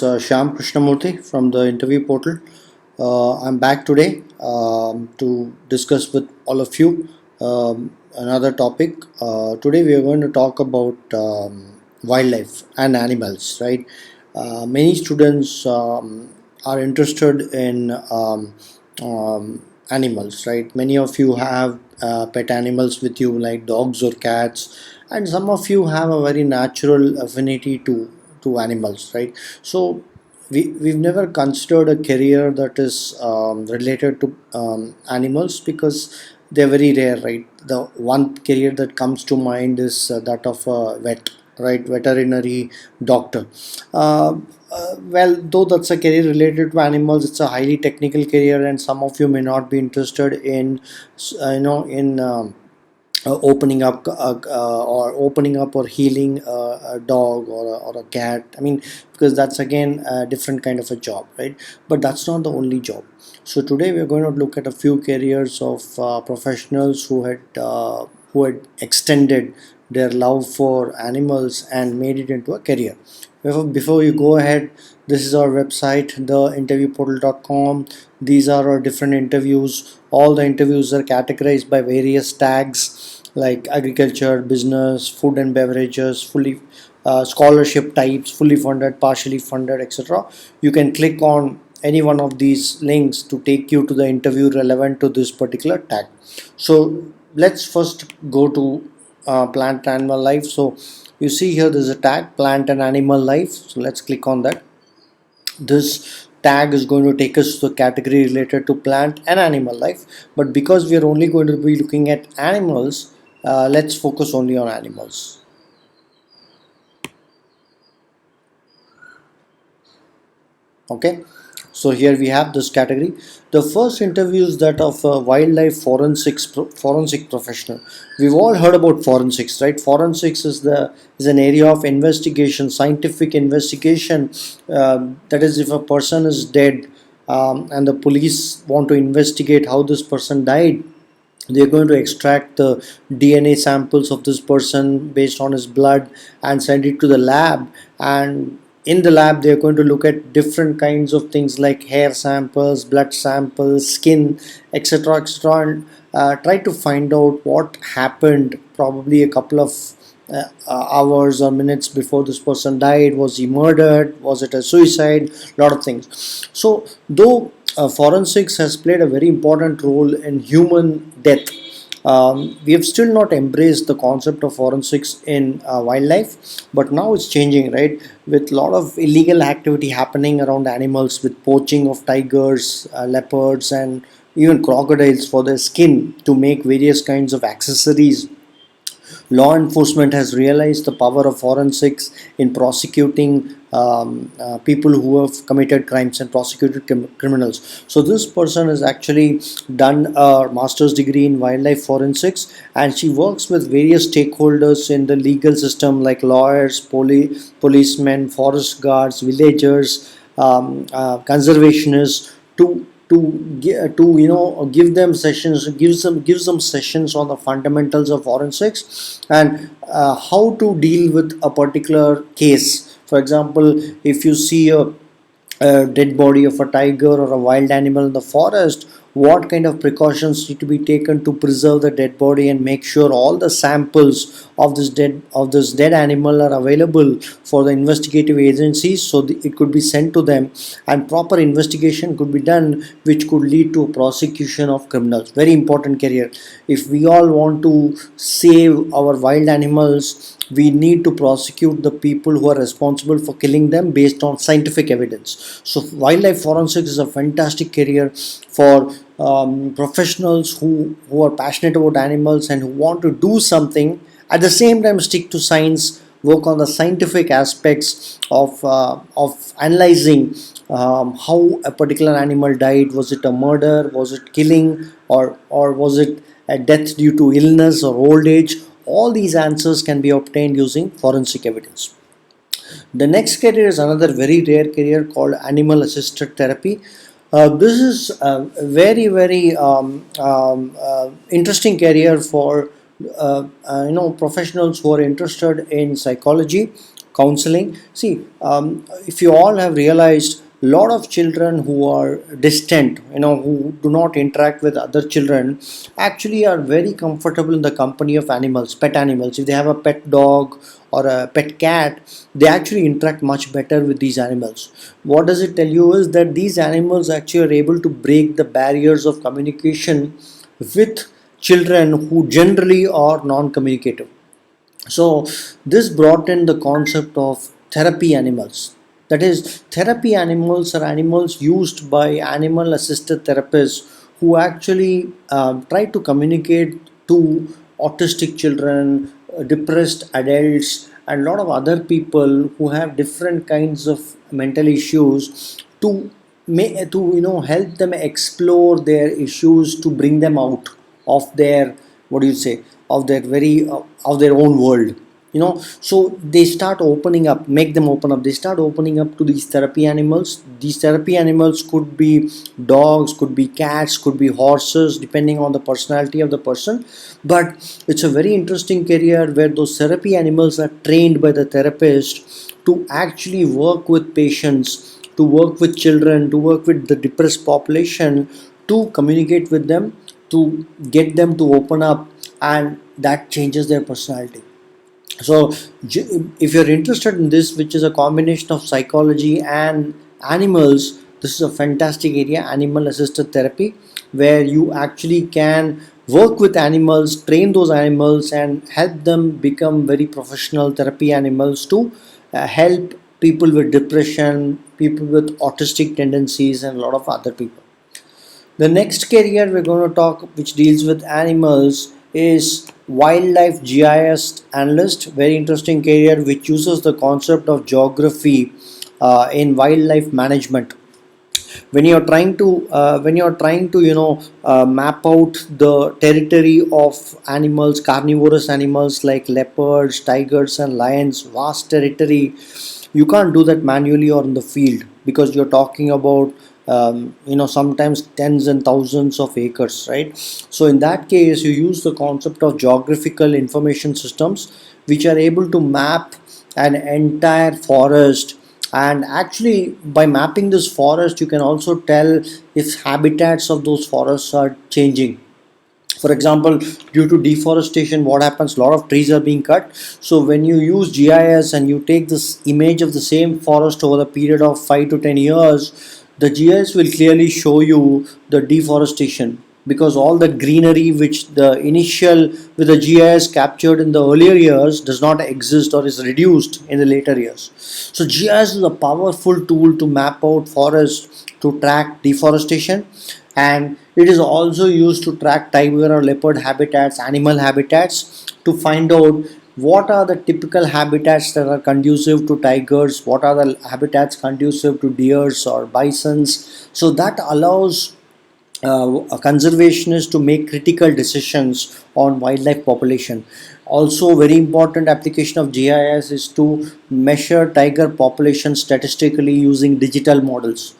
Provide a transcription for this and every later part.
Shyam Krishnamurthy from the interview portal. I'm back today to discuss with all of you another topic. Today we are going to talk about wildlife and animals, right? Many students are interested in animals, right? Many of you have pet animals with you, like dogs or cats, and some of you have a very natural affinity to animals, right? So we've never considered a career that is related to animals because they're very rare, right? The one career that comes to mind is that of a vet, right? Veterinary doctor. Well, though that's a career related to animals, it's a highly technical career, and some of you may not be interested in, in opening up or healing a dog or a cat. I mean, because that's again a different kind of a job, right? But that's not the only job. So today we're going to look at a few careers of professionals who had extended their love for animals and made it into a career. Before you go ahead, this is our website, theinterviewportal.com. These are our different interviews. All the interviews are categorized by various tags like agriculture, business, food and beverages, fully scholarship types, fully funded, partially funded, etc. You can click on any one of these links to take you to the interview relevant to this particular tag. So let's first go to plant and animal life. So you see here there's a tag, plant and animal life. So let's click on that. This tag is going to take us to the category related to plant and animal life, but because we are only going to be looking at animals, let's focus only on animals. Okay, so here we have this category. The first interview is that of a wildlife forensic professional. We've all heard about forensics, right? Forensics is an area of investigation, scientific investigation. That is, if a person is dead and the police want to investigate how this person died, they're going to extract the DNA samples of this person based on his blood and send it to the lab. And in the lab, they're going to look at different kinds of things like hair samples, blood samples, skin, etc., etc., and try to find out what happened probably a couple of hours or minutes before this person died. Was he murdered? Was it a suicide? A lot of things. So though forensics has played a very important role in human death, we have still not embraced the concept of forensics in wildlife, but now it's changing, right? With a lot of illegal activity happening around animals, with poaching of tigers, leopards, and even crocodiles for their skin to make various kinds of accessories. Law enforcement has realized the power of forensics in prosecuting people who have committed crimes and prosecuted criminals. So this person has actually done a master's degree in wildlife forensics, and she works with various stakeholders in the legal system like lawyers, policemen, forest guards, villagers, conservationists to give them sessions, gives them sessions on the fundamentals of forensics and how to deal with a particular case. For example, if you see a dead body of a tiger or a wild animal in the forest, what kind of precautions need to be taken to preserve the dead body and make sure all the samples of this dead animal are available for the investigative agencies, so it could be sent to them and proper investigation could be done, which could lead to a prosecution of criminals. Very important career. If we all want to save our wild animals, we need to prosecute the people who are responsible for killing them based on scientific evidence. So wildlife forensics is a fantastic career for professionals who are passionate about animals and who want to do something at the same time stick to science, work on the scientific aspects of analyzing how a particular animal died. Was it a murder? Was it killing? Or was it a death due to illness or old age? All these answers can be obtained using forensic evidence. The next career is another very rare career called animal assisted therapy. This is a very interesting career for professionals who are interested in psychology, counseling. See, if you all have realized, a lot of children who are distant, who do not interact with other children, actually are very comfortable in the company of animals, pet animals. If they have a pet dog or a pet cat, they actually interact much better with these animals. What does it tell you is that these animals actually are able to break the barriers of communication with children who generally are non-communicative. So this brought in the concept of therapy animals. That is, therapy animals are animals used by animal assisted therapists who actually try to communicate to autistic children, depressed adults, and a lot of other people who have different kinds of mental issues to help them explore their issues, to bring them out of their, what do you say, of their very of their own world. So they start opening up, make them open up, they start opening up to these therapy animals. These therapy animals could be dogs, could be cats, could be horses, depending on the personality of the person. But it's a very interesting career where those therapy animals are trained by the therapist to actually work with patients, to work with children, to work with the depressed population, to communicate with them, to get them to open up, and that changes their personality. So if you're interested in this, which is a combination of psychology and animals, this is a fantastic area, animal assisted therapy, where you actually can work with animals, train those animals, and help them become very professional therapy animals to help people with depression, people with autistic tendencies, and a lot of other people. The next career we're going to talk, which deals with animals, is wildlife GIS Analyst. Very interesting career which uses the concept of geography in wildlife management. When you're trying to map out the territory of animals, carnivorous animals like leopards, tigers, and lions, vast territory, you can't do that manually or in the field, because you're talking about sometimes tens and thousands of acres, right? So in that case, you use the concept of geographical information systems, which are able to map an entire forest. And actually, by mapping this forest, you can also tell if habitats of those forests are changing. For example, due to deforestation, what happens, a lot of trees are being cut. So when you use GIS and you take this image of the same forest over the period of 5 to 10 years, the GIS will clearly show you the deforestation, because all the greenery which the initial with the GIS captured in the earlier years does not exist or is reduced in the later years. So GIS is a powerful tool to map out forests, to track deforestation, and it is also used to track tiger or leopard habitats, animal habitats, to find out what are the typical habitats that are conducive to tigers, what are the habitats conducive to deers or bisons. So that allows a conservationist to make critical decisions on wildlife population. Also, very important application of GIS is to measure tiger population statistically using digital models.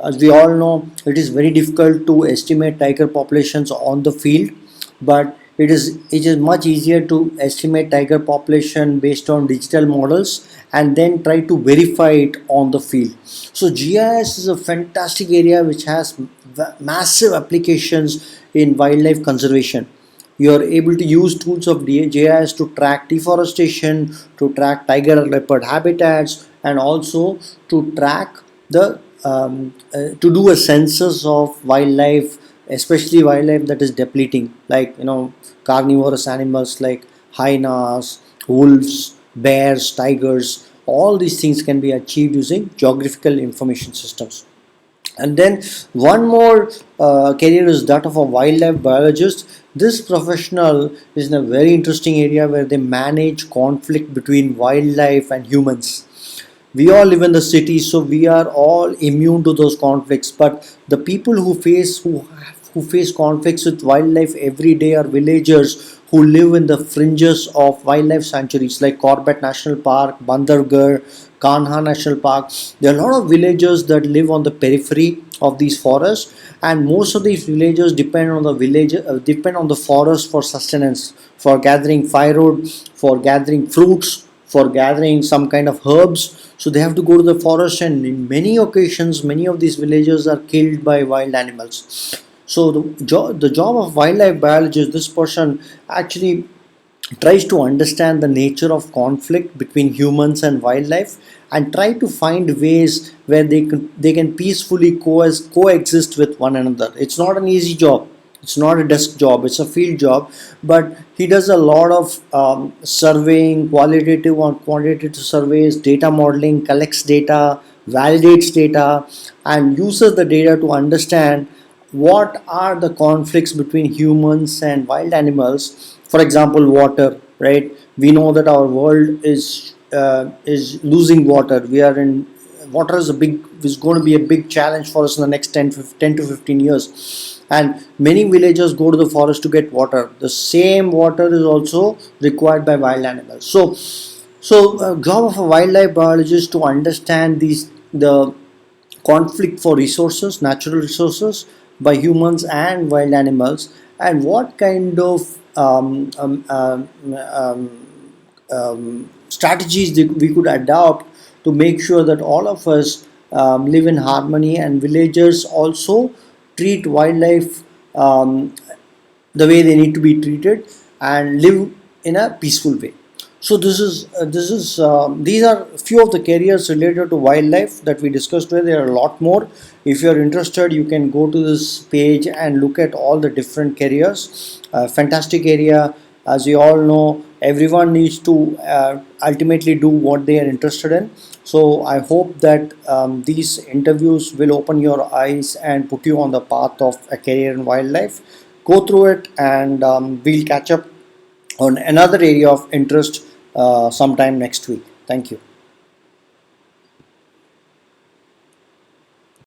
As we all know, it is very difficult to estimate tiger populations on the field, but it is much easier to estimate tiger population based on digital models and then try to verify it on the field. So GIS is a fantastic area which has massive applications in wildlife conservation. You are able to use tools of GIS to track deforestation, to track tiger and leopard habitats, and also to track to do a census of wildlife, especially wildlife that is depleting, like carnivorous animals like hyenas, wolves, bears, tigers. All these things can be achieved using geographical information systems. And then one more career is that of a wildlife biologist. This professional is in a very interesting area where they manage conflict between wildlife and humans. We all live in the city, so we are all immune to those conflicts, but the people who face conflicts with wildlife every day are villagers who live in the fringes of wildlife sanctuaries like Corbett National Park, Bandhavgarh, Kanha National Park. There are a lot of villagers that live on the periphery of these forests, and most of these villagers depend on the forest for sustenance, for gathering firewood, for gathering fruits, for gathering some kind of herbs. So they have to go to the forest, and in many occasions, many of these villagers are killed by wild animals. So the job of wildlife biologist, this person actually tries to understand the nature of conflict between humans and wildlife, and try to find ways where they can peacefully coexist with one another. It's not an easy job, it's not a desk job, it's a field job, but he does a lot of surveying, qualitative or quantitative surveys, data modeling, collects data, validates data, and uses the data to understand what are the conflicts between humans and wild animals. For example, water, right? We know that our world is losing water. We are in Water is going to be a big challenge for us in the next 10 to 15 years, and many villagers go to the forest to get water. The same water is also required by wild animals. Job of a wildlife biologist to understand the conflict for resources, natural resources, by humans and wild animals, and what kind of strategies that we could adopt to make sure that all of us live in harmony, and villagers also treat wildlife the way they need to be treated and live in a peaceful way. So these are few of the careers related to wildlife that we discussed today. There are a lot more. If you are interested, you can go to this page and look at all the different careers. Fantastic area. As we all know, everyone needs to ultimately do what they are interested in. So I hope that these interviews will open your eyes and put you on the path of a career in wildlife. Go through it, and we'll catch up on another area of interest sometime next week. Thank you.